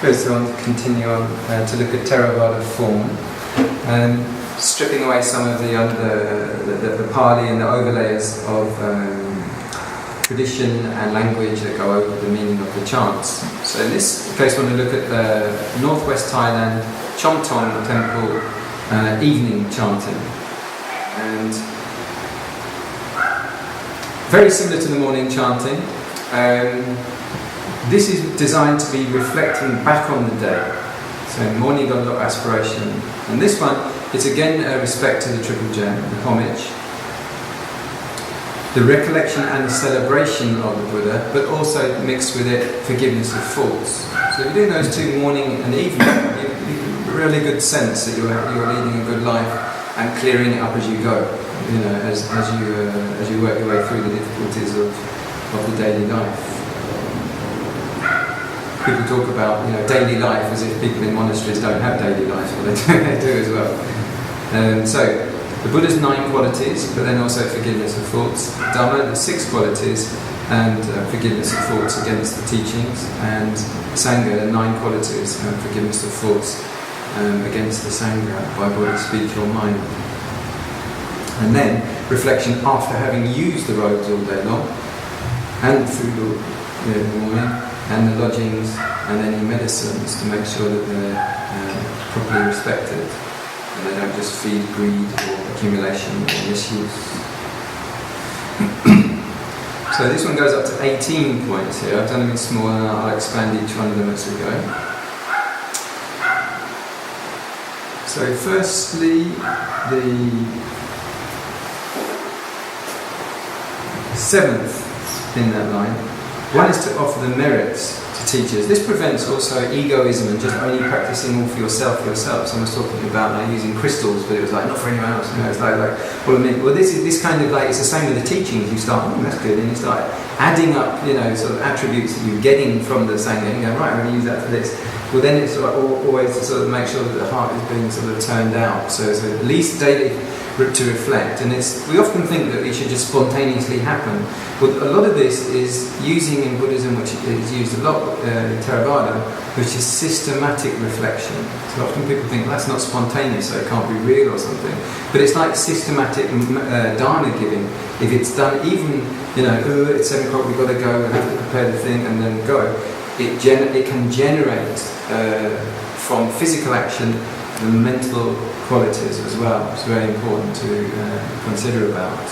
Goes on to continue on to look at Theravada form, stripping away some of the Pali and the overlayers of tradition and language that go over the meaning of the chants. So in this case, we want to look at the northwest Thailand Chom temple evening chanting, and very similar to the morning chanting. This is designed to be reflecting back on the day. So in the morning you've got a lot of aspiration. And this one, it's again a respect to the Triple Gem, the homage, the recollection and the celebration of the Buddha, but also mixed with it forgiveness of faults. So if you're doing those two, morning and evening, you have a really good sense that you're leading a good life and clearing it up as you go. You know, as you work your way through the difficulties of the daily life. People talk about daily life as if people in monasteries don't have daily life, but they do as well. So the Buddha's 9 qualities, but then also forgiveness of faults. Dhamma, the 6 qualities, and forgiveness of faults against the teachings. And Sangha, the 9 qualities, and forgiveness of faults against the Sangha by body, speech or mind. And then reflection after having used the robes all day long, and through the morning, and the lodgings and any medicines to make sure that they're properly respected and they don't just feed greed or accumulation or misuse. So this one goes up to 18 points here. I've done them in small and I'll expand each one of them as we go. So firstly, the 7th in that line. One is to offer the merits to teachers. This prevents also egoism and just only practicing all for yourself. Someone was talking about using crystals, but it was like not for anyone else. It's well, this kind of like, it's the same with the teachings. You start, that's good, and you start adding up, sort of attributes that you're getting from the Sangha, and you go, right, I'm going to use that for this. Well, then it's always to sort of make sure that the heart is being sort of turned out. So at least daily to reflect, and we often think that it should just spontaneously happen. But a lot of this is using in Buddhism, which is used a lot in Theravada, which is systematic reflection. So often people think that's not spontaneous, so it can't be real or something. But it's like systematic dana giving. If it's done, even it's 7 o'clock, we've got to go and have to prepare the thing and then go. It can generate from physical action the mental qualities as well. It's very important to consider about.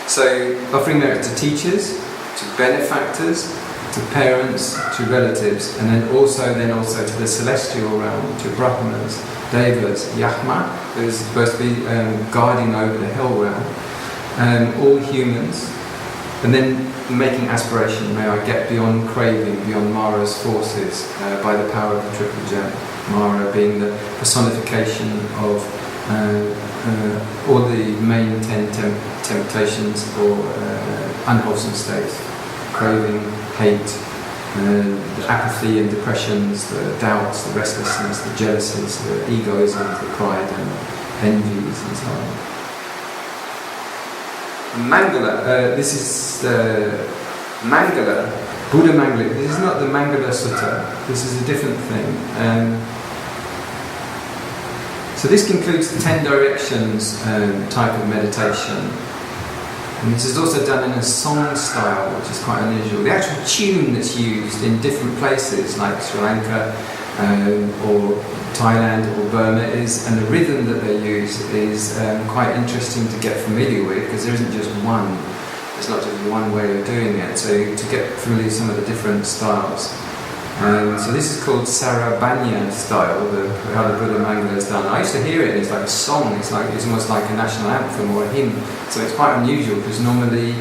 So offering merit to teachers, to benefactors, to parents, to relatives, and then also to the celestial realm, to Brahmanas, Devas, Yahma, who's supposed to be guarding over the hell realm, all humans, and then making aspiration. May I get beyond craving, beyond Mara's forces, by the power of the Triple Gem. Mara being the personification of all the main 10 temptations or unwholesome states: craving, hate, the apathy and depressions, the doubts, the restlessness, the jealousies, the egoisms, the pride and envies, and so on. Mangala, this is the Mangala, Buddha Mangala. This is not the Mangala Sutta, this is a different thing. So this concludes the 10 directions type of meditation. And this is also done in a song style, which is quite unusual. The actual tune that's used in different places, like Sri Lanka or Thailand or Burma, and the rhythm that they use is quite interesting to get familiar with, because there isn't just one. There's not just one way of doing it. So to get familiar with some of the different styles. So this is called Sarabanya style, how the Buddha Mangala is done. I used to hear it, and it's like a song. It's almost like a national anthem or a hymn. So it's quite unusual, because normally,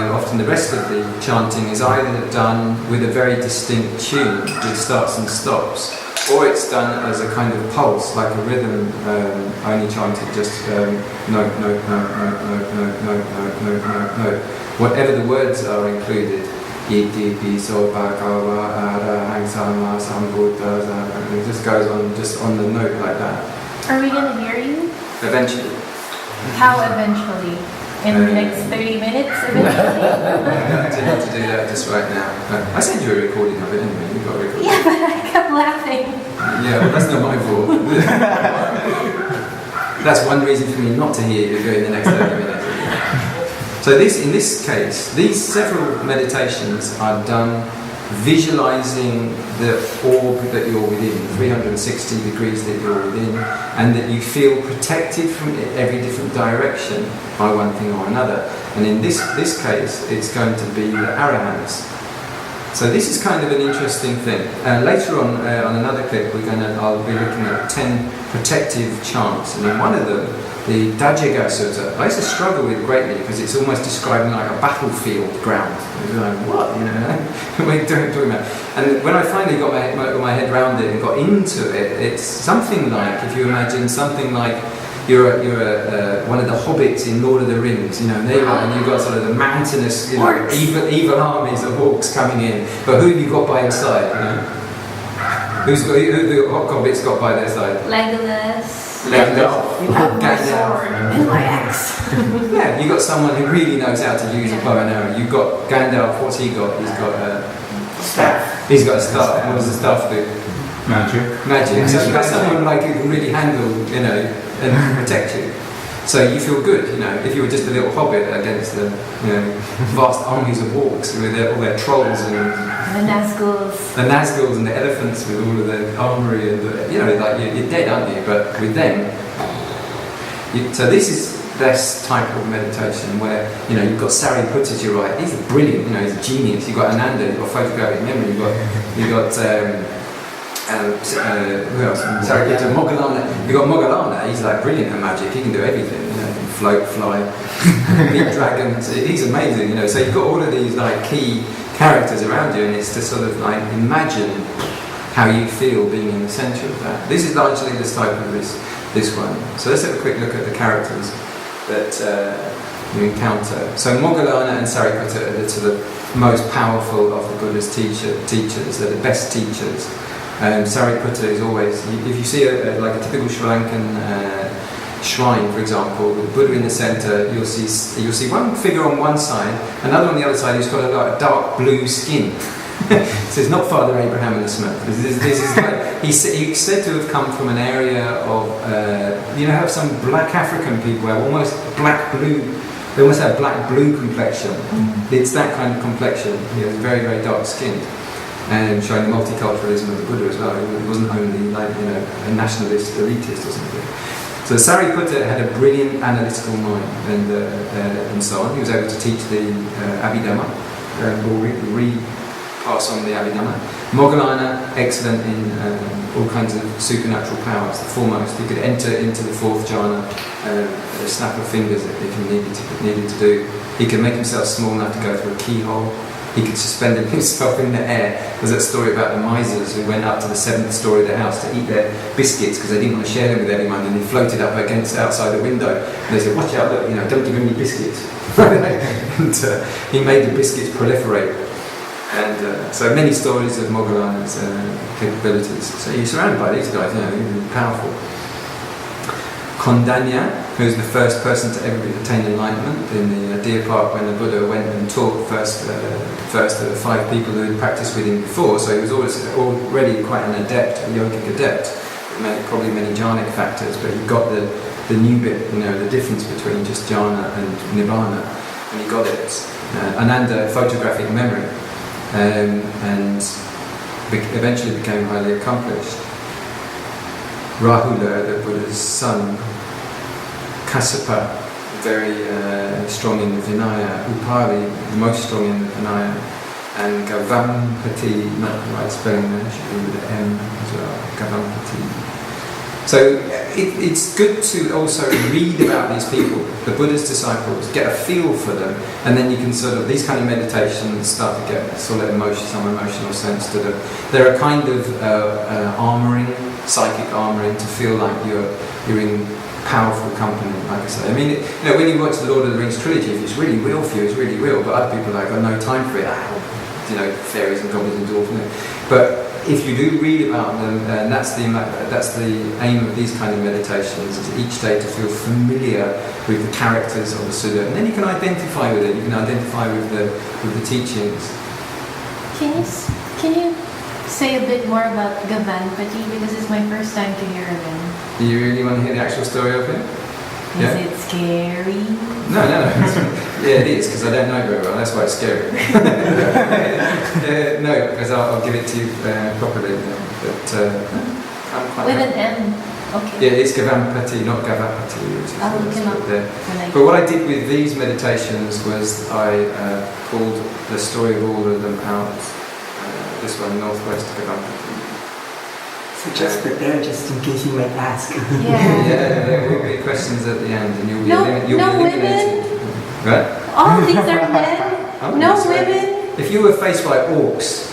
often the rest of the chanting is either done with a very distinct tune with starts and stops, or it's done as a kind of pulse, like a rhythm, only chanted just note, note, note, note, note, note, note, note, note, note, note. Whatever the words are included. It just goes on just on the note like that. Are we going to hear you? Eventually. How eventually? In the next 30 minutes, eventually. I didn't to do that just right now. I sent you a recording of it anyway. You got a recording. Yeah, but I kept laughing. Yeah, well, that's not my fault. That's one reason for me not to hear you in the next 30 minutes. So in this case, these several meditations are done visualizing the orb that you're within, 360 degrees that you're within, and that you feel protected from every different direction by one thing or another. And in this case, it's going to be the Arahants. So this is kind of an interesting thing. Later on another clip, I'll be looking at 10 protective chants, and in one of them, the Dajjaga Sutta, I used to struggle with greatly because it's almost describing like a battlefield ground. It's like, what, you know, what are you talking about? And when I finally got my head around it and got into it, it's something like, if you imagine something like you're one of the hobbits in Lord of the Rings, you know, and you've got sort of the mountainous, you know, evil armies of orcs coming in, but who have you got by your side, you know? Who the hobbits got by their side? Legolas. Gandalf. You have my sword and my axe. Yeah, you got someone who really knows how to use a bow and arrow. You've got Gandalf. What's he got? He's got a staff. He's got a staff. What does the staff do? Magic. So you've got someone like who can really handle, you know, and protect you. So you feel good, you know. If you were just a little hobbit against the, you know, vast armies of orcs with all their trolls and the Nazguls and the elephants with all of the armory and the, you know, like you're dead, aren't you? But with them, so this is this type of meditation where, you know, you've got Sariputta to your right. He's brilliant, you know, he's a genius. You've got Ananda, you've got photographic memory. You've got who else? Sariputta, Moggallana. You've got Moggallana. He's like brilliant at magic. He can do everything. You know, he can float, fly, meet dragons. He's amazing. You know, so you've got all of these like key characters around you, and it's to sort of like imagine how you feel being in the centre of that. This is largely this type of this one. So let's have a quick look at the characters that you encounter. So Moggallana and Sariputta are the sort of most powerful of the Buddha's teachers. They're the best teachers. Sariputta is always, if you see like a typical Sri Lankan shrine, for example, with the Buddha in the centre, you'll see one figure on one side, another on the other side who's got a dark blue skin. So it's not Father Abraham in the smoke. This is like, he's said to have come from an area of, you know how some black African people have almost black-blue, they almost have black-blue complexion. It's that kind of complexion. He was very, very dark-skinned. And showing the multiculturalism of the Buddha as well. He wasn't only like, you know, a nationalist, elitist or something. So Sariputta had a brilliant analytical mind and so on. He was able to teach the Abhidhamma, or re-pass on the Abhidhamma. Moggallana, excellent in all kinds of supernatural powers. The foremost, he could enter into the fourth jhana, a snap of fingers if he needed to do. He could make himself small enough to go through a keyhole. He could suspend himself in the air. There's that story about the misers who went up to the 7th story of the house to eat their biscuits because they didn't want to share them with anyone, and he floated up against outside the window. And they said, "Watch out! Look, you know, don't give him any biscuits." And he made the biscuits proliferate. And so many stories of Moggallana's capabilities. So you're surrounded by these guys, you know, really powerful. Kondanya, who's the first person to ever attain enlightenment in the Deer Park when the Buddha went and taught first to the 5 people who had practiced with him before. So he was already quite an adept, a yogic adept. Probably many jhanic factors, but he got the new bit, you know, the difference between just jhana and nibbana, and he got it. Ananda, photographic memory, and eventually became highly accomplished. Rahula, the Buddha's son. Kassapa, very strong in the Vinaya. Upali, the most strong in the Vinaya. And Gavampati, not the right spelling there, should be with the M as well. Gavampati. So it's good to also read about these people, the Buddha's disciples, get a feel for them, and then you can sort of, these kind of meditations start to get some emotional sense to them. They're a kind of armouring, psychic armouring, to feel like you're in powerful company, like I say. I mean, you know, when you watch the Lord of the Rings trilogy, if it's really real for you, it's really real, but other people are like, I've got no time for it. fairies and goblins and dwarves. But if you do read about them, and that's the aim of these kind of meditations, is each day to feel familiar with the characters of the Sutta, and then you can identify with it. You can identify with the teachings. Can you say a bit more about Gavanpati, because it's my first time to hear of him? Do you really want to hear the actual story of it? Is it scary? No. Yeah, it is, because I don't know very well. That's why it's scary. No, because I'll give it to you properly. But I'm quite with happy. an M. Okay. Yeah, it's Gavanpati, not Gavapati. I'll look him up. But what I did with these meditations was I pulled the story of all of them out. This one, Northwest Gavampati. So just prepare, just in case you might ask. Yeah, there will be questions at the end, and you'll be eliminated. Women. Right? All these are men. No women. If you were faced by orcs,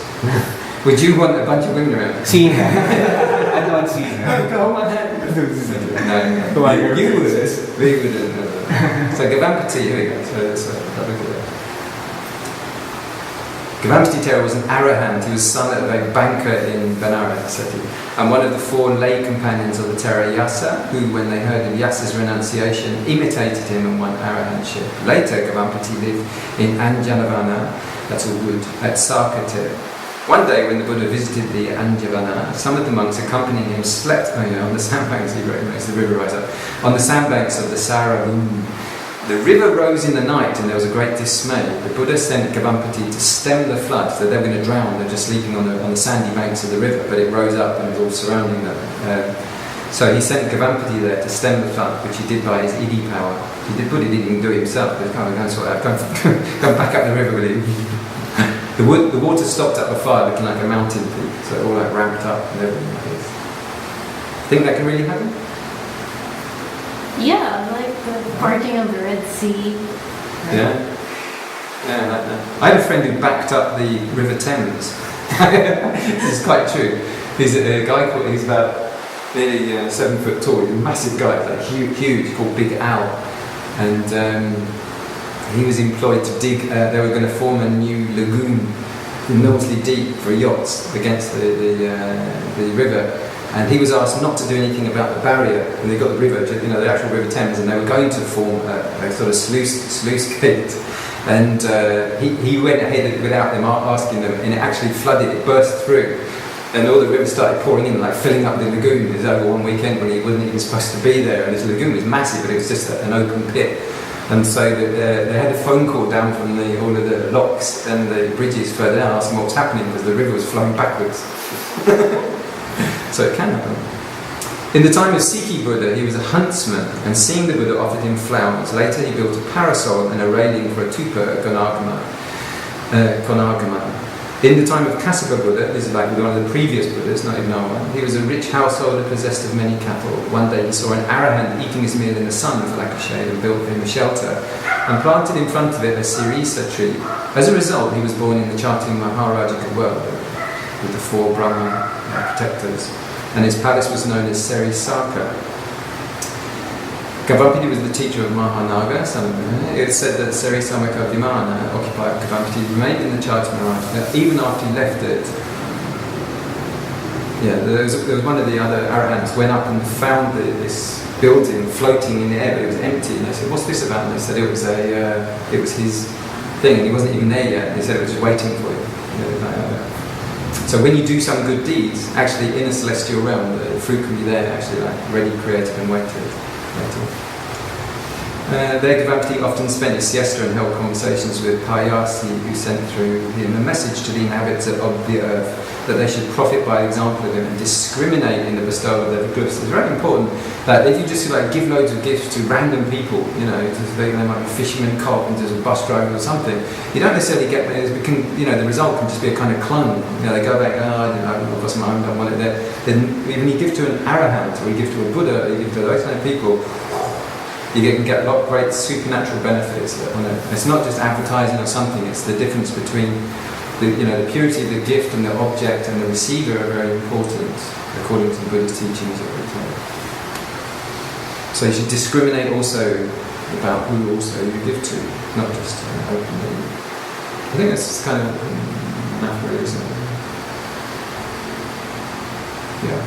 would you want a bunch of women around? See, I don't see that. Go on my head. No. You would. We wouldn't. So Gavampati, here we go. So let's have a look at that. Gavampati Thera was an arahant. He was son of a banker in Benares, and one of the 4 lay companions of the Thera Yasa, who, when they heard of Yasa's renunciation, imitated him and won arahantship. Later, Gavampati lived in Anjanavana, that's a wood, at Sarkate. One day, when the Buddha visited the Anjavana, some of the monks accompanying him slept on the sandbanks. He makes the river rise up on the sandbanks of the Saravun. The river rose in the night and there was a great dismay. The Buddha sent Gavampati to stem the flood, so they were going to drown. They're just sleeping on the sandy banks of the river, but it rose up and it was all surrounding them. So he sent Gavampati there to stem the flood, which he did by his Idi power. The Buddha didn't even do it himself. He can't go and sort out, go back up the river with him. The water stopped up the fire, looking like a mountain peak, so it all like ramped up and everything like this. Think that can really happen? Yeah, like the parting of the Red Sea. Yeah, like that. I had a friend who backed up the River Thames. This is quite true. He's a guy he's about nearly 7 foot tall. He's a massive guy, like huge, called Big Al. And he was employed to dig. They were going to form a new lagoon enormously deep for yachts against the river. And he was asked not to do anything about the barrier, and they got the river, the actual River Thames, and they were going to form a sort of sluice gate. And he went ahead without them asking them, and it actually flooded. It burst through, and all the river started pouring in, like filling up the lagoon. It was over one weekend when he wasn't even supposed to be there, and this lagoon was massive, but it was just an open pit. And so they had a phone call down from all of the locks and the bridges further down, asking what was happening because the river was flowing backwards. So it can happen. In the time of Sikhi Buddha, he was a huntsman, and seeing the Buddha offered him flowers. Later he built a parasol and a railing for a tupa at Konargama. In the time of Kassapa Buddha, this is like one of the previous Buddhas, not even our one, he was a rich householder possessed of many cattle. One day he saw an arahant eating his meal in the sun for lack of shade and built for him a shelter and planted in front of it a sirisa tree. As a result, he was born in the chanting Mahaphradhatu world with the 4 Brahma protectors, and his palace was known as Serisaka. Gavampati was the teacher of Mahanaga. It is said that Serisamaka Vimana occupied Gavampati remained in the Charity Maharaj even after he left it. Yeah, there was one of the other arahants went up and found this building floating in the air, but it was empty. And they said, "What's this about?" And they said it was his thing, and he wasn't even there yet. They said it was just waiting for him. So when you do some good deeds, actually in a celestial realm, the fruit can be there, actually like ready, created, and waited. There Gavampati often spent his siesta and held conversations with Payasi, who sent through him a message to the inhabitants of the earth that they should profit by the example of him and discriminate in the bestowal of their gifts. It's very important that if you just give loads of gifts to random people, they might be fishermen, carpenters, or bus drivers or something, you don't necessarily get the result can just be a kind of clone. They go back, I've got some own, don't want it there. Then when you give to an arahant, or you give to a Buddha, or you give to those kind of people, you can get a lot of great supernatural benefits on it. It's not just advertising or something, it's the difference between the purity of the gift and the object and the receiver are very important according to the Buddha's teachings every time. So you should discriminate also about who also you give to, not just openly. I think that's kind of an aphorism. Yeah.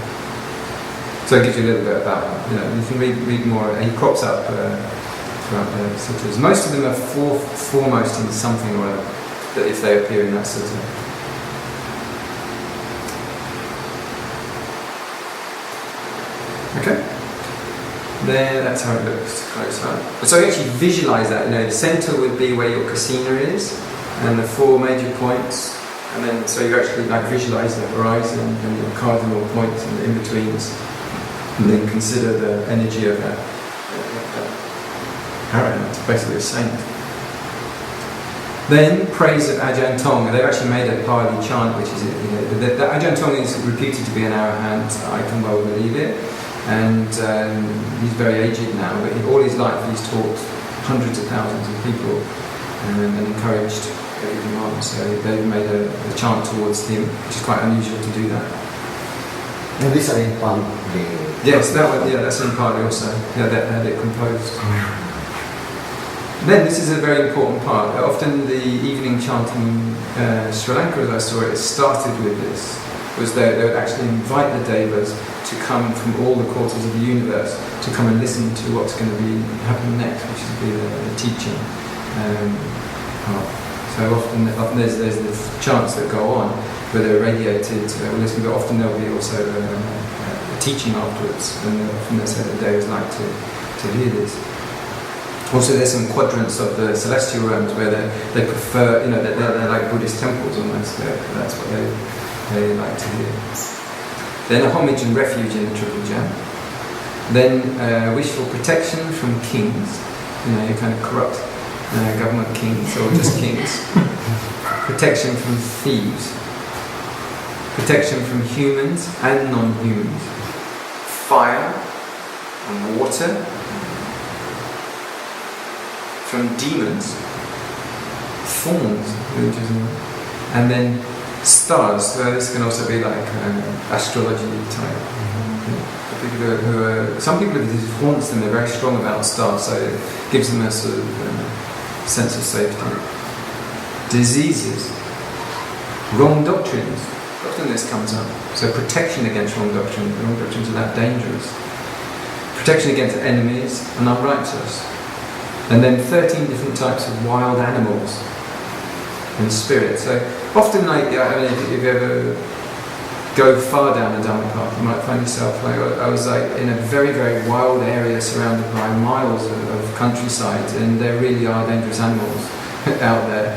So it gives you a little bit about him. You know, you can read more, and he crops up throughout the suttas. Most of them are foremost in something or other, that if they appear in that sutta. Okay? There, that's how it looks close up. So you actually visualize that. You know, the center would be where your kasina is, and the 4 major points, and then so you actually like visualize the horizon and your cardinal points and the in-betweens, and then consider the energy of that arahant. It's basically a saint. Then praise of Ajahn Tong. They've actually made a Pali chant, which is the Ajahn Tong is reputed to be an arahant. I can well believe it. And he's very aged now, but all his life he's taught hundreds of thousands of people and encouraged everyone on. So they've made a chant towards him, which is quite unusual to do that. And these are in Pali. Yes, that's in Pali also. Yeah, they had it composed. Then this is a very important part. Often the evening chanting in Sri Lanka, as I saw it, started with this. Was they would actually invite the devas to come from all the quarters of the universe to come and listen to what's going to be happening next, which is the teaching part. So often there's the chants that go on where they're radiated listening, but often there'll be also a teaching afterwards, and often they say that the devas like to hear this. Also, there's some quadrants of the celestial realms where they prefer, you know, they're like Buddhist temples almost. That's what they like to hear. Then a homage and refuge in the Triple Jam. Then wish for protection from kings. You know, you kind of corrupt government kings or just kings. Protection from thieves. Protection from humans and non-humans. Fire and water. From demons. Thorns, and then stars. So this can also be like astrology type. People who are, some people it haunts them. They're very strong about stars, so it gives them a sort of sense of safety. Diseases, wrong doctrines. Often this comes up. So protection against wrong doctrines. Wrong doctrines are that dangerous. Protection against enemies and unrighteous. And then 13 different types of wild animals and spirits. So often, like, if you ever go far down the Dhamma path, you might find yourself like I was like in a very, very wild area surrounded by miles of countryside, and there really are dangerous animals out there.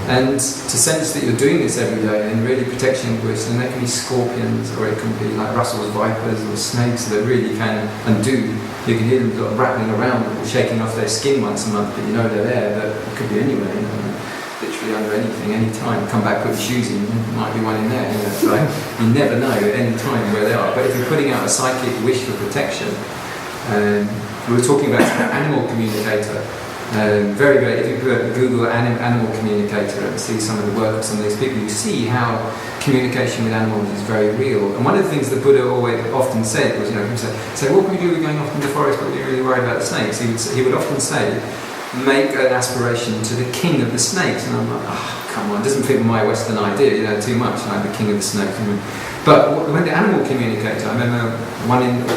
And to sense that you're doing this every day and really protecting yourself, and they can be scorpions, or it can be like Russell's vipers or snakes that really can and do. You can hear them sort of rattling around, shaking off their skin once a month, but you know they're there. But it could be anywhere, you know, literally under anything, any time. Come back, put your shoes in, there might be one in there. You know, so you never know at any time where they are. But if you're putting out a psychic wish for protection, we were talking about an animal communicator. Very, very. If you Google animal communicator and see some of the work of some of these people, you see how communication with animals is very real. And one of the things the Buddha often said was, you know, people say, what can we do? We're going off in the forest, but we're really worried about the snakes. He would often say, make an aspiration to the king of the snakes. And I'm like, oh, come on, it doesn't fit my Western idea, you know, too much, like the king of the snakes. But when the animal communicator, I remember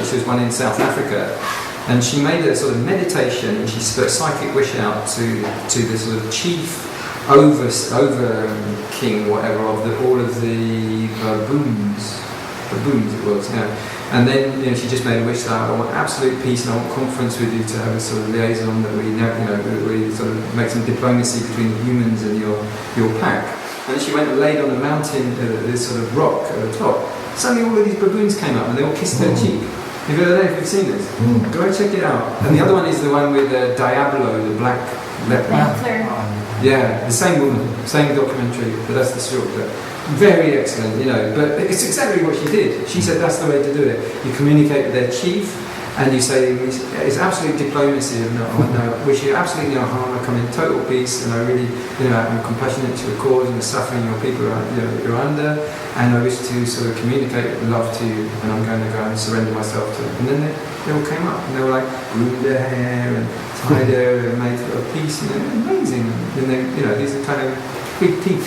she was one in South Africa. And she made a sort of meditation, and she put a psychic wish out to the sort of chief over king, whatever, of all of the baboons it was, yeah. And then, you know, she just made a wish that I want absolute peace and I want conference with you to have a sort of liaison that we never, you know, we sort of make some diplomacy between the humans and your pack. And then she went and laid on a mountain, this sort of rock at the top. Suddenly all of these baboons came up and they all kissed her cheek. If you've seen this, go check it out. And the other one is the one with Diablo, the black leopard. Yeah, the same woman, same documentary, but that's the short. But very excellent, you know. But it's exactly what she did. She said that's the way to do it. You communicate with their chief, and you say it's absolute diplomacy. Of no, wish you absolutely no harm. I come in total peace, and I really, you know, I'm compassionate to your cause and the suffering your people are, you know, you're under. And I wish to sort of communicate love to you, and I'm going to go and surrender myself to it. And then they all came up, and they were like, groomed their hair and tied her and made her peace, and they're amazing. And they, you know, these are kind of big teeth.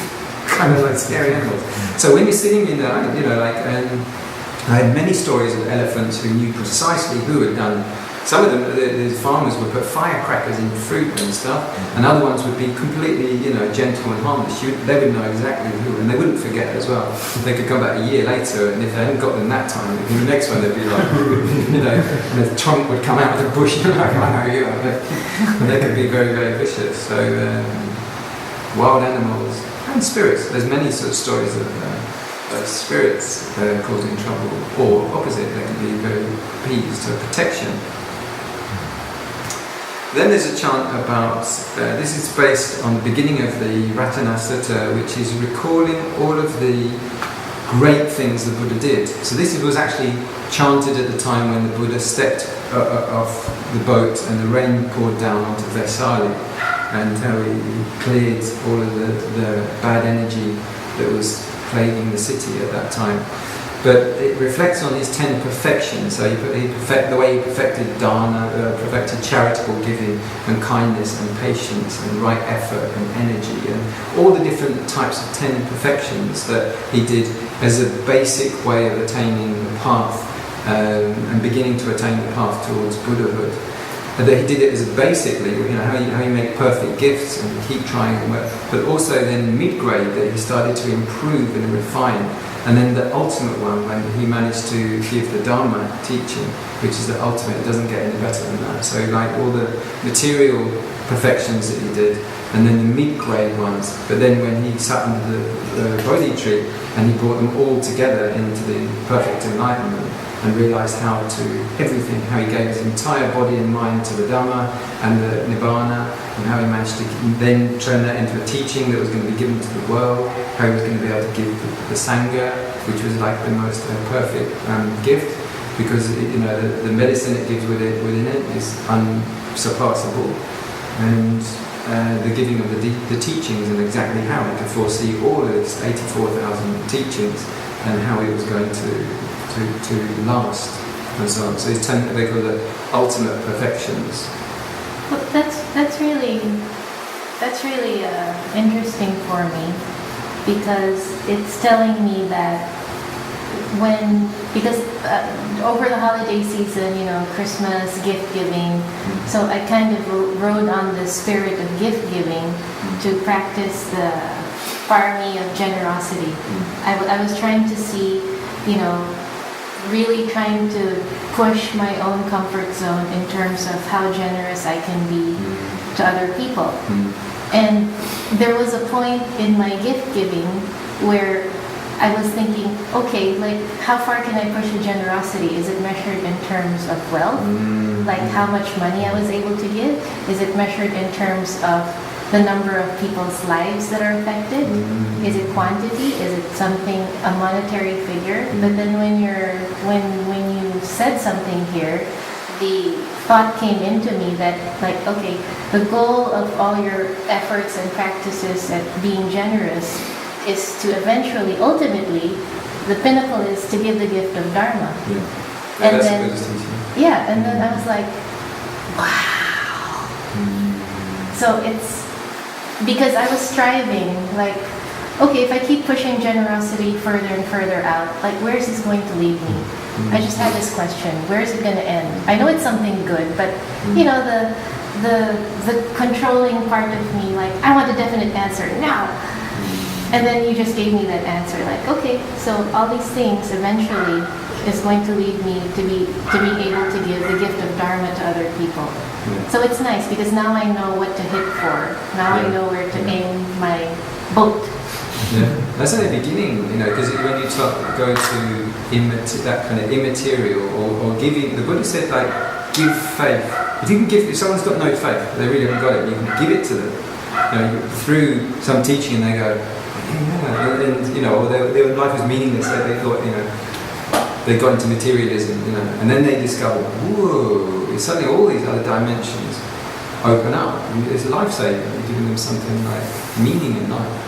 kind of like scary animals. So when you're sitting in there, you know, like, I had many stories of elephants who knew precisely who had done. Some of them, the farmers would put firecrackers in fruit and stuff, and other ones would be completely, you know, gentle and harmless. They would know exactly who, and they wouldn't forget as well. They could come back a year later, and if they hadn't got them that time, in the next one they'd be like, you know, and the trunk would come out of the bush, and like, I know you are. And they could be very, very vicious. So, wild animals and spirits. There's many sort of stories of spirits causing trouble, or opposite, they can be very appeased, or protection. Then there's a chant about, this is based on the beginning of the Ratana Sutta, which is recalling all of the great things the Buddha did. So this was actually chanted at the time when the Buddha stepped off the boat and the rain poured down onto Vaisali, and how he cleared all of the bad energy that was plaguing the city at that time. But it reflects on his 10 perfections. So the way he perfected dana, perfected charitable giving and kindness and patience and right effort and energy, and all the different types of 10 perfections that he did as a basic way of attaining the path and beginning to attain the path towards Buddhahood. And that he did it as basically, you know, how you make perfect gifts and keep trying and work, but also then mid-grade that he started to improve and refine. And then the ultimate one, when he managed to give the Dharma teaching, which is the ultimate, it doesn't get any better than that. So like all the material perfections that he did, and then the mid-grade ones, but then when he sat under the Bodhi tree and he brought them all together into the perfect enlightenment, and realised how he gave his entire body and mind to the Dhamma and the Nibbana, and how he managed to then turn that into a teaching that was going to be given to the world, how he was going to be able to give the Sangha, which was like the most perfect gift, because you know the medicine it gives within it is unsurpassable, and the giving of the teachings and exactly how he could foresee all of its 84,000 teachings and how it was going to last and so on. So it's 10, they call it ultimate perfections. Well, that's really interesting for me, because it's telling me that because over the holiday season, you know, Christmas, gift giving, so I kind of rode on the spirit of gift giving to practice the parami of generosity. I was trying to see, you know, really trying to push my own comfort zone in terms of how generous I can be to other people. And there was a point in my gift giving where I was thinking, okay, like how far can I push the generosity? Is it measured in terms of wealth? Like how much money I was able to give? Is it measured in terms of the number of people's lives that are affected? Is it quantity? Is it something, a monetary figure? But then when you said something here, the thought came into me that, like, okay, the goal of all your efforts and practices at being generous is to eventually, ultimately, the pinnacle is to give the gift of Dharma. Yeah. And then, and then I was like, wow. So it's, because I was striving, like, okay, if I keep pushing generosity further and further out, like, where is this going to lead me? I just had this question, where is it going to end? I know it's something good, but, you know, the controlling part of me, like, I want a definite answer now. And then you just gave me that answer, like, okay, so all these things eventually is going to lead me to be able to give the gift of Dharma to other people. So it's nice because now I know what to hit for. Now I know where to aim my boat. Yeah, that's in the beginning, you know, because when you go to that kind of immaterial or giving, the Buddha said, like, give faith. If someone's got no faith, they really haven't got it, you can give it to them. You know, through some teaching, and they go, yeah, and you know, or their life was meaningless. They thought, you know, they got into materialism, you know, and then they discovered, whoa, suddenly all these other dimensions open up. And it's a lifesaver. You're giving them something like meaning in life.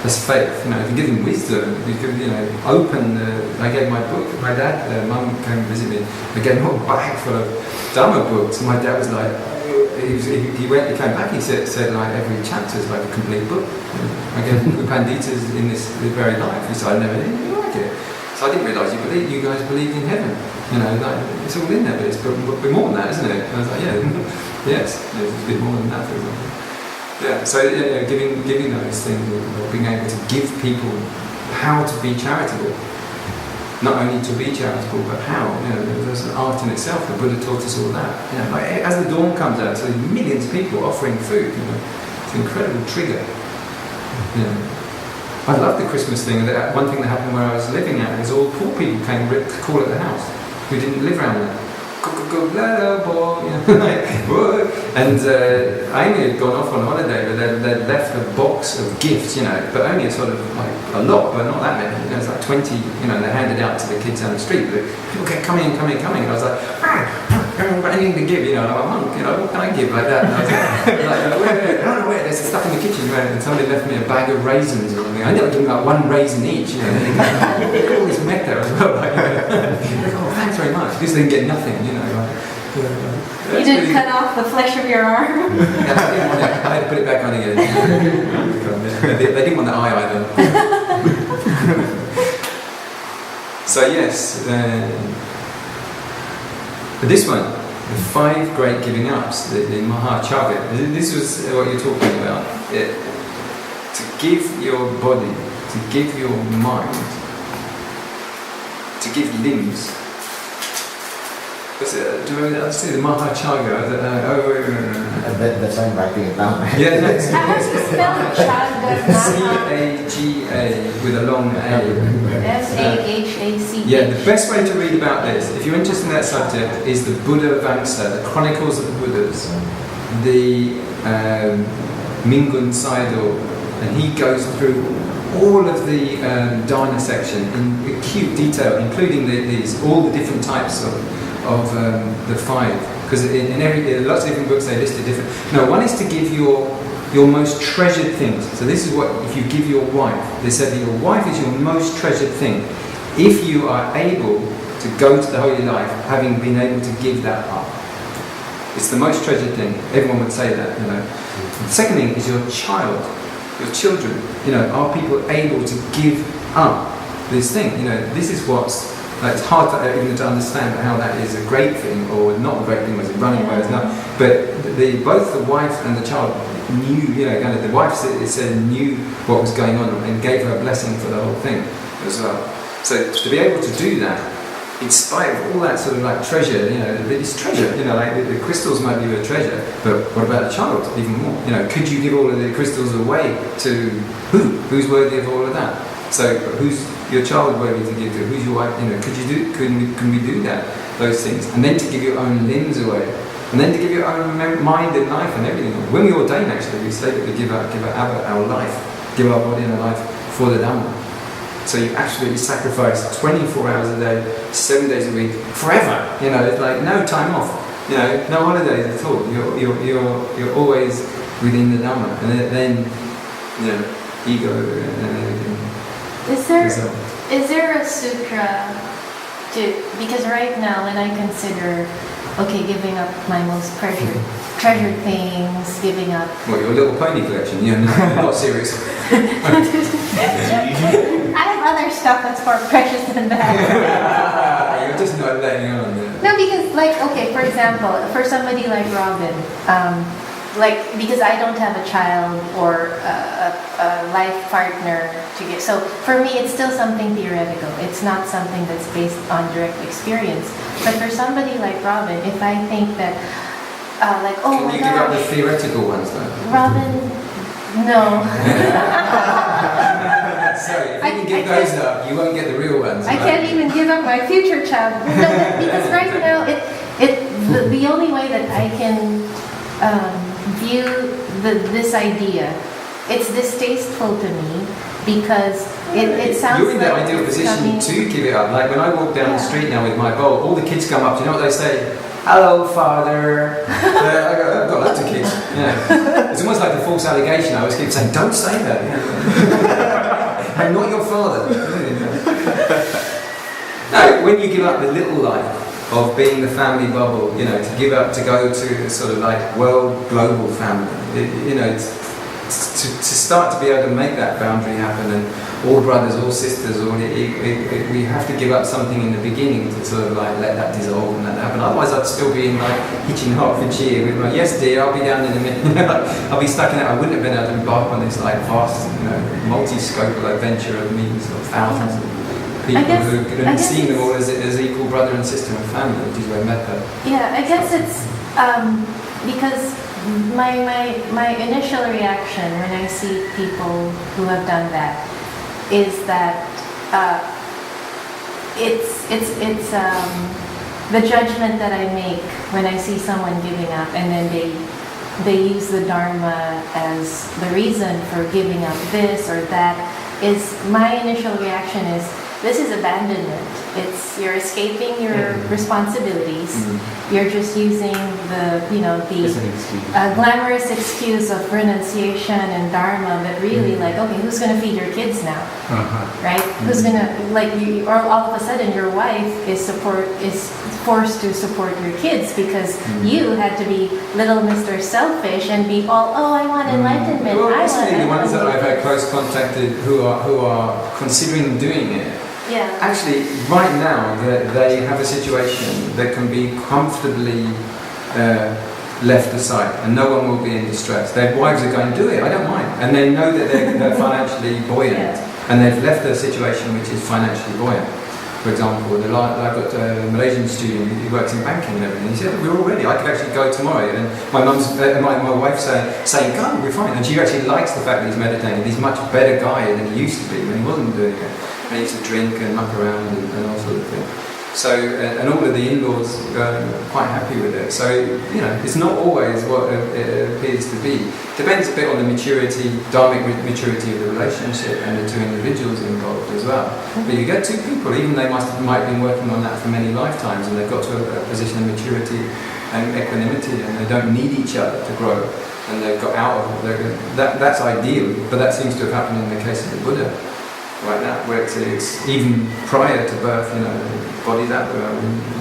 That's faith. You know, if you give them wisdom, you could, you know, open the. I gave my book. My dad, mum came to visit me. I gave him a bag full of Dharma books. And my dad was like, he came back. He said like every chapter is like a complete book. Again, Pandita's in this very life. He said, I never did anything like it. So I didn't realise you guys believed in heaven. You know, like, it's all in there, but it's a bit more than that, isn't it? And I was like, yeah, yes, there's a bit more than that, for example. Yeah, so giving those things, or being able to give people how to be charitable. Not only to be charitable, but how. You know, there's an art in itself. The Buddha taught us all that. You know, like, as the dawn comes out, so millions of people offering food. You know, it's an incredible trigger. You know, I love the Christmas thing. One thing that happened where I was living at is all poor people came to call at the house who didn't live around there. And Amy had gone off on holiday, but they'd left a box of gifts, you know, but only a sort of like a lot, but not that many. You know, it's like 20, you know, they handed out to the kids down the street. But people kept coming. And I was like, I haven't got anything to give, you know. I'm a monk, you know, what can I give like that? And I was like, where? There's stuff in the kitchen, right? And somebody left me a bag of raisins or something. I ended up giving like one raisin each, you know. They all this mecca as well. Like, oh, thanks very much. Because they didn't get nothing, you know. You didn't cut off the flesh of your arm? I had to put it back on again. They didn't want the eye either. So yes, this one, the 5 great giving ups, the Mahachaga. This was what you're talking about. To give your body, to give your mind, to give limbs. Do I say the Mahachaga? That's why I'm writing it down. Yeah, no, How do you spell chaga? C-A-G-A with a long A. S-A-H-A-C. Yeah, the best way to read about this, if you're interested in that subject, is the Buddha Vamsa, the Chronicles of the Buddhas, the Mingun Sayadaw, and he goes through all of the dharna section in acute detail, including all the different types of the 5, because in lots of different books they listed different. No, one is to give your most treasured things. So this is what, if you give your wife, they said that your wife is your most treasured thing. If you are able to go to the holy life, having been able to give that up, it's the most treasured thing. Everyone would say that, you know. The second thing is your child, your children. You know, are people able to give up this thing? You know, this is what's. It's hard even to understand how that is a great thing or not a great thing. Was it running away? Not. But both the wife and the child knew. You know, kind of the wife knew what was going on and gave her a blessing for the whole thing as well. So to be able to do that, in spite of all that sort of like treasure, you know, it's treasure. You know, like the crystals might be a treasure, but what about the child? Even more. You know, could you give all of the crystals away to who? Who's worthy of all of that? So who's your child worthy to give to? Who's your wife? You know, can we do that? Those things, and then to give your own limbs away, and then to give your own mind and life and everything. When we ordain, actually, we say that we give our life, give our body and our life for the Dhamma. So you absolutely sacrifice 24 hours a day, 7 days a week, forever. You know, it's like no time off. You know, no holidays at all. You're always within the Dhamma, and then you know, ego and everything. Is there a sutra because right now when I consider, okay, giving up my most treasured things, giving up... What, your little pony collection? Yeah, no, not serious. I have other stuff that's more precious than that. You're just not letting on. No, because like, okay, for example, for somebody like Robin, because I don't have a child or a life partner to give. So for me, it's still something theoretical. It's not something that's based on direct experience. But for somebody like Robin, if I think that, Can you give up the theoretical ones though? Robin, no. Sorry, if you can give those up, you won't get the real ones. I can't even give up my future child. No, because right now, the only way that I can view this idea, it's distasteful to me because it sounds you're in the like ideal position to give it up. Like when I walk down the street now with my bowl, all the kids come up. Do you know what they say? Hello, Father. I've got lots of kids. Yeah. It's almost like a false allegation. I always keep saying, don't say that. Yeah. I'm not your father. No, when you give up the little life, of being the family bubble, you know, to give up, to go to a sort of like world, global family, you know, to start to be able to make that boundary happen, and all brothers, all sisters, we have to give up something in the beginning to sort of like let that dissolve and let that happen. Otherwise, I'd still be in like hitching Hertfordshire with my, yes dear, I'll be down in a minute. You know, I'll be stuck in it. I wouldn't have been able to embark on this like vast, you know, multi-scopal adventure of meeting sort of thousands of people who couldn't see them all as equal brother and sister and family, which is where Medha. Yeah, I guess it's because my initial reaction when I see people who have done that is that it's the judgment that I make when I see someone giving up, and then they use the Dharma as the reason for giving up this or that. Is my initial reaction is, this is abandonment. It's you're escaping your responsibilities. You're just using the glamorous excuse of renunciation and dharma, but really like, okay, who's going to feed your kids now, right? Who's going to or all of a sudden your wife is forced to support your kids because you had to be little Mr. Selfish and be all, I want enlightenment. Well, basically the ones that I've had close contact with who are considering doing it. Yeah. Actually, right now, they have a situation that can be comfortably left aside, and no one will be in distress. Their wives are going, do it, I don't mind. And they know that they're financially buoyant, and they've left a situation which is financially buoyant. For example, I've got a Malaysian student who works in banking and everything. He said, we're all ready, I could actually go tomorrow. And my wife's saying, go, we're fine. And she actually likes the fact that he's meditating. He's a much better guy than he used to be when he wasn't doing it. And he used to drink and muck around and all sorts of things. So, and all of the in-laws are quite happy with it. So, you know, it's not always what it appears to be. Depends a bit on the maturity, dharmic maturity of the relationship and the two individuals involved as well. But you get two people, even they might have been working on that for many lifetimes, and they've got to a position of maturity and equanimity, and they don't need each other to grow, and they've got out of it. That's ideal, but that seems to have happened in the case of the Buddha. Right now, where it's even prior to birth, you know, bodies out there,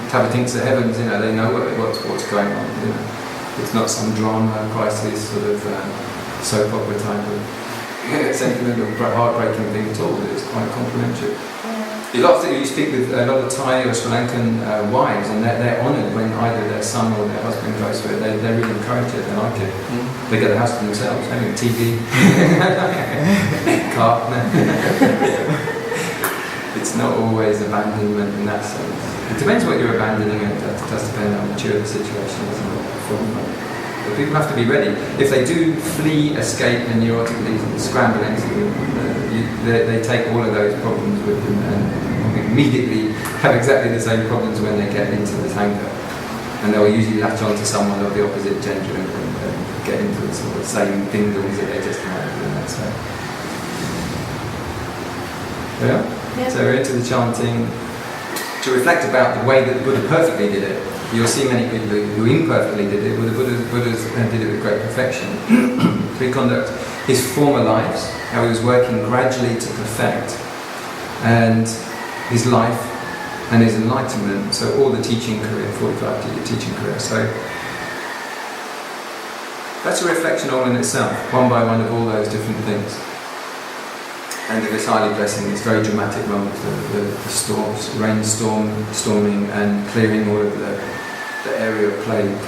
Tabatinks of heavens, you know, they know what's going on. You know, it's not some drama, crisis, sort of soap opera type of sentimental, heartbreaking thing at all. It's quite complimentary. You speak with a lot of Thai or Sri Lankan wives, and they're honoured when either their son or their husband goes for it. They really encourage it. They like it. They get a house to themselves. Having a TV, car. It's not always abandonment in that sense. It depends what you're abandoning. It does depend on how mature the situation is and what form. But people have to be ready. If they do flee, escape, and neurotically scramble into they take all of those problems with them and immediately have exactly the same problems when they get into the tanka. And they'll usually latch on to someone of the opposite gender and get into the sort of same dingdongs that they just had. Yeah? So we're into the chanting. To reflect about the way that the Buddha perfectly did it. You'll see many people who imperfectly did it, but the Buddha did it with great perfection. To conduct his former lives, how he was working gradually to perfect, and his life and his enlightenment, so all the teaching career, 45-year teaching career. So that's a reflection all in itself, one by one of all those different things. And the Visali blessing, this very dramatic moment, the storms, storming and clearing all of the area of plague.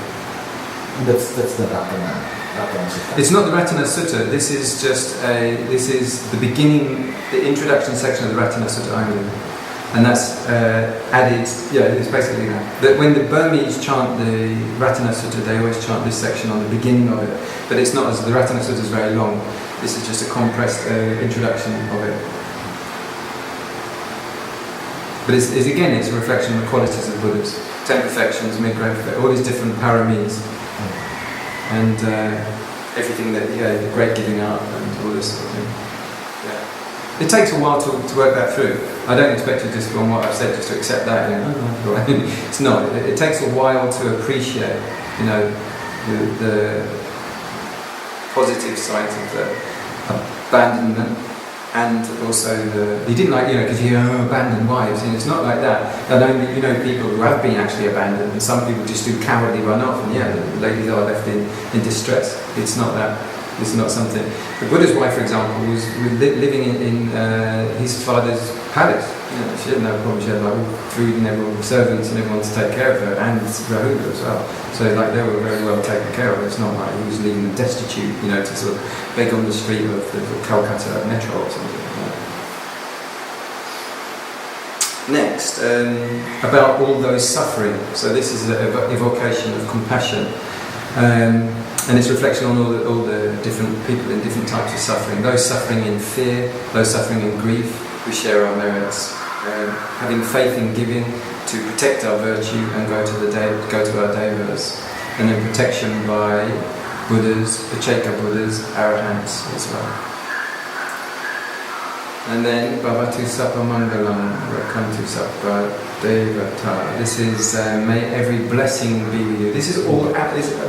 That's the Ratana Sutta. It's not the Ratana Sutta. This is the beginning, the introduction section of the Ratana Sutta only, and that's added. Yeah, it's basically that when the Burmese chant the Ratana Sutta, they always chant this section on the beginning of it. But it's not, as the Ratana Sutta is very long. This is just a compressed introduction of it. But it's a reflection of the qualities of Buddhas. 10 perfections, mid-grade, all these different paramis. And everything that, the great giving up and all this sort of thing. Yeah. It takes a while to work that through. I don't expect you just from what I've said just to accept that. It's not. It takes a while to appreciate, the positive sides of the abandonment and also he didn't like, because you hear abandoned wives, and it's not like that. Not only people who have been actually abandoned, and some people just do cowardly run off, and the ladies are left in distress. It's not that. It's not something. The Buddha's wife, for example, was living in his father's palace. She didn't have a problem. She had food and everyone, servants and everyone to take care of her, and Rahula as well. So they were very well taken care of. It's not like he was leaving them destitute, to sort of beg on the street of the Calcutta metro or something like that. Next, about all those suffering. So this is an evocation of compassion. And it's reflection on all the different people in different types of suffering. Those suffering in fear, those suffering in grief, we share our merits. Having faith in giving to protect our virtue and go to our devas. And then protection by Buddhas, Pacheka Buddhas, Arahants as well. And then Bhavatu Sapa Mangalam, Rakhantu Sapa Devata. This is may every blessing be with you. This is all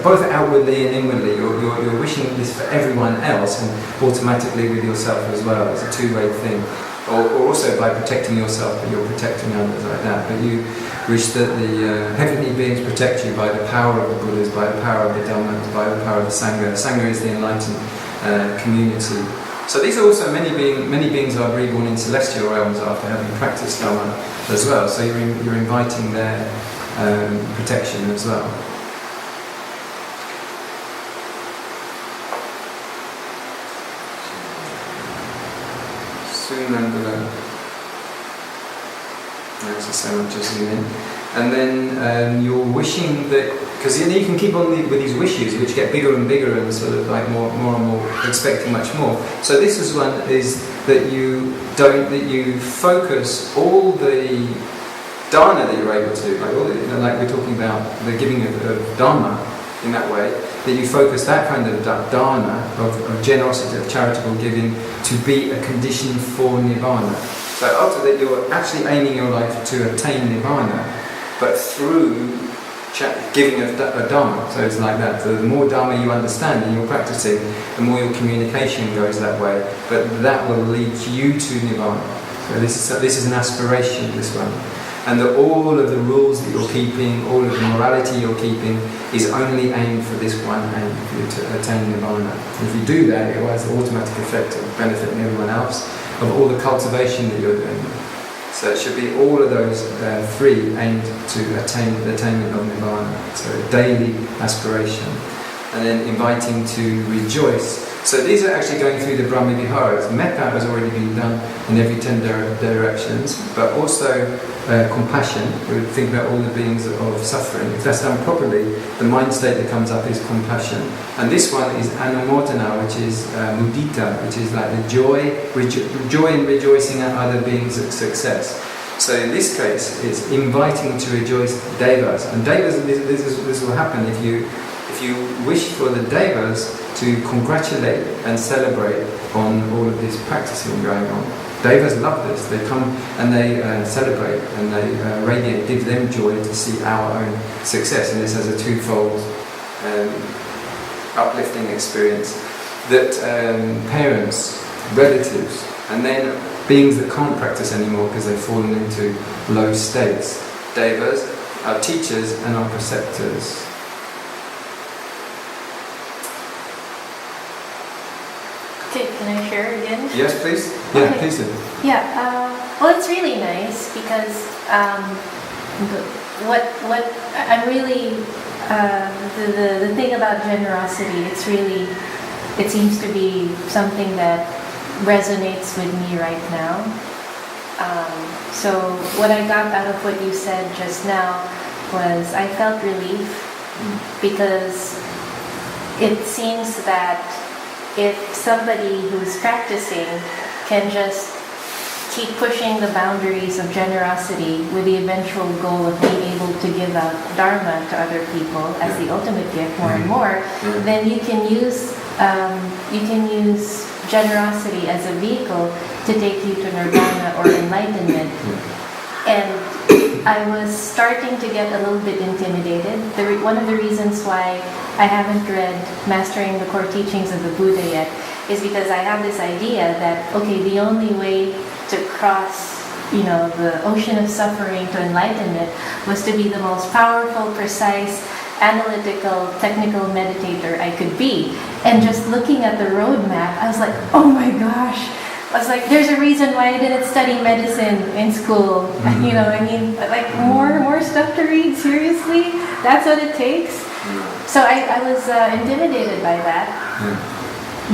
both outwardly and inwardly. You're wishing this for everyone else and automatically with yourself as well. It's a two-way thing. Or also by protecting yourself, but you're protecting others like that. But you wish that the heavenly beings protect you by the power of the Buddhas, by the power of the Dhammas, by the power of the Sangha. Sangha is the enlightened community. So these are also many beings are reborn in celestial realms after having practiced Dhamma as well. So you're inviting their protection as well. Sunandala. There's the same just in. And then you're wishing that, because you can keep on with these wishes which get bigger and bigger and sort of like more and more, expecting much more. So this is one is that you focus all the dana that you're able to do, like we're talking about the giving of dharma in that way, that you focus that kind of dana of generosity, of charitable giving to be a condition for nirvana. So after that you're actually aiming your life to attain nirvana, but through giving of dharma. So it's like that. So the more dharma you understand and you're practicing, the more your communication goes that way. But that will lead you to nirvana. So this is an aspiration, this one. And that all of the rules that you're keeping, all of the morality you're keeping, is only aimed for this one aim, for you to attain nirvana. And if you do that, it has the automatic effect of benefiting everyone else, of all the cultivation that you're doing. So it should be all of those three aimed to attain the attainment of nirvana. So daily aspiration, and then inviting to rejoice. So these are actually going through the Brahma Viharas. Metta has already been done in every 10 directions, but also compassion. We think about all the beings of suffering. If that's done properly, the mind state that comes up is compassion. And this one is anumodana, which is mudita, which is like the joy in rejoicing at other beings' success. So in this case, it's inviting to rejoice devas. And devas, this will happen if you wish for the devas to congratulate and celebrate on all of this practicing going on. Devas love this. They come and they celebrate and they radiate, give them joy to see our own success. And this has a twofold uplifting experience. That parents, relatives, and then beings that can't practice anymore because they've fallen into low states. Devas, our teachers and our preceptors. Okay, can I share again? Yes, please. Yeah, okay. Please do. Yeah. Well, it's really nice because what I'm really the thing about generosity. It seems to be something that resonates with me right now. So what I got out of what you said just now was I felt relief because it seems that if somebody who's practicing can just keep pushing the boundaries of generosity with the eventual goal of being able to give out dharma to other people as the ultimate gift more and more, then you can use generosity as a vehicle to take you to nirvana or enlightenment. And I was starting to get a little bit intimidated. One of the reasons why I haven't read Mastering the Core Teachings of the Buddha yet is because I have this idea that, okay, the only way to cross, the ocean of suffering to enlightenment was to be the most powerful, precise, analytical, technical meditator I could be. And just looking at the roadmap, I was like, oh my gosh. I was like, there's a reason why I didn't study medicine in school. You know what I mean? Like, more stuff to read, seriously? That's what it takes? So I was intimidated by that.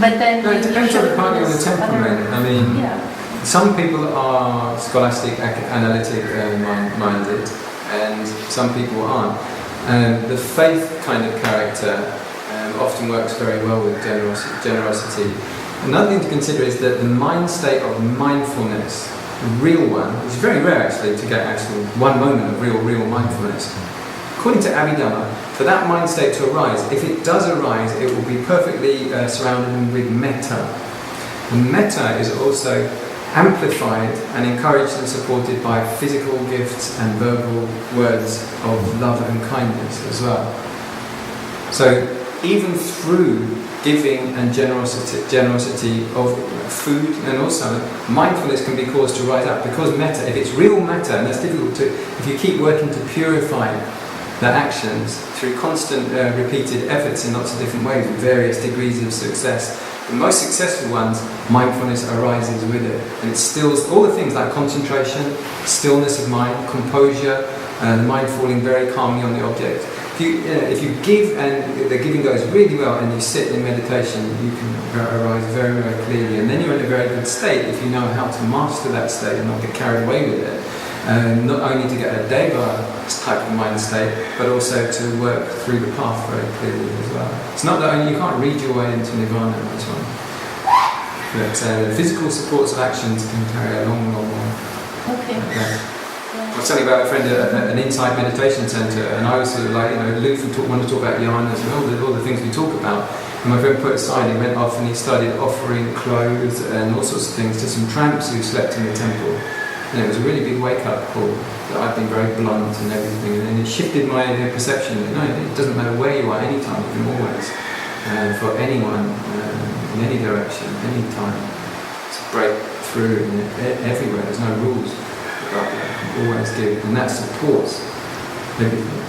But then... No, it depends on the party of the temperament. I mean, some people are scholastic, analytic, minded, and some people aren't. The faith kind of character often works very well with generosity. Another thing to consider is that the mind state of mindfulness, the real one, which is very rare actually to get actually one moment of real mindfulness. According to Abhidhamma, for that mind state to arise, if it does arise, it will be perfectly surrounded with metta. And metta is also amplified and encouraged and supported by physical gifts and verbal words of love and kindness as well. So even through giving and generosity of food, and also mindfulness can be caused to rise up, because metta, if it's real metta, and that's difficult to, if you keep working to purify the actions through constant repeated efforts in lots of different ways with various degrees of success, the most successful ones, mindfulness arises with it, and it stills all the things like concentration, stillness of mind, composure, the mind falling very calmly on the object. If you give and the giving goes really well and you sit in meditation, you can arise very, very clearly, and then you're in a very good state if you know how to master that state and not get carried away with it. Not only to get a deva type of mind state, but also to work through the path very clearly as well. It's not that only you can't read your way into nirvana on this one, but the physical supports of actions can carry a long way. Okay. I was telling about a friend at an insight meditation centre, and I was sort of like, Luke wanted to talk about jhanas and all the things we talk about. And my friend put aside, he went off and he started offering clothes and all sorts of things to some tramps who slept in the temple. And it was a really big wake-up call that I've been very blunt and everything, and it shifted my perception that no, it doesn't matter where you are, anytime, you can always, for anyone, in any direction, any time, to break through everywhere. There's no rules about that. You always give, and that supports everything.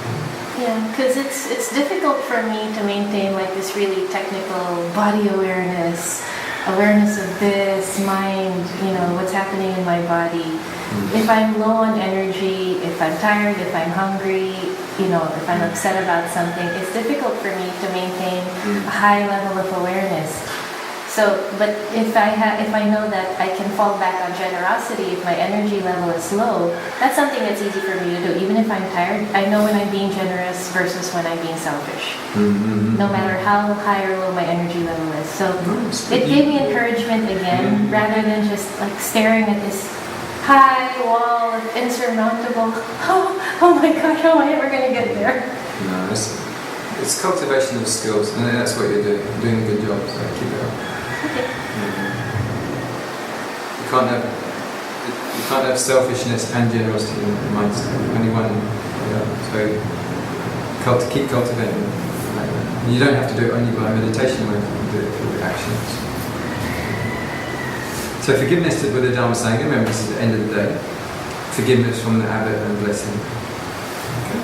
Yeah, because it's difficult for me to maintain like this really technical body awareness of this, mind, what's happening in my body. If I'm low on energy, if I'm tired, if I'm hungry, if I'm upset about something, it's difficult for me to maintain a high level of awareness. So, but if I know that I can fall back on generosity if my energy level is low, that's something that's easy for me to do. Even if I'm tired, I know when I'm being generous versus when I'm being selfish. No matter how high or low my energy level is. So it gave me encouragement again, rather than just like staring at this high wall of insurmountable, oh my gosh, how am I ever going to get there? No, it's cultivation of skills, and that's what you're doing. You're doing a good job, so keep it up. Okay. You can't have selfishness and generosity in the mindset. Only one. So keep cultivating like that. And you don't have to do it only by meditation. You can do it through actions. So forgiveness to Buddha Dharma Sangha. Remember, this is the end of the day. Forgiveness from the abbot and blessing. Okay.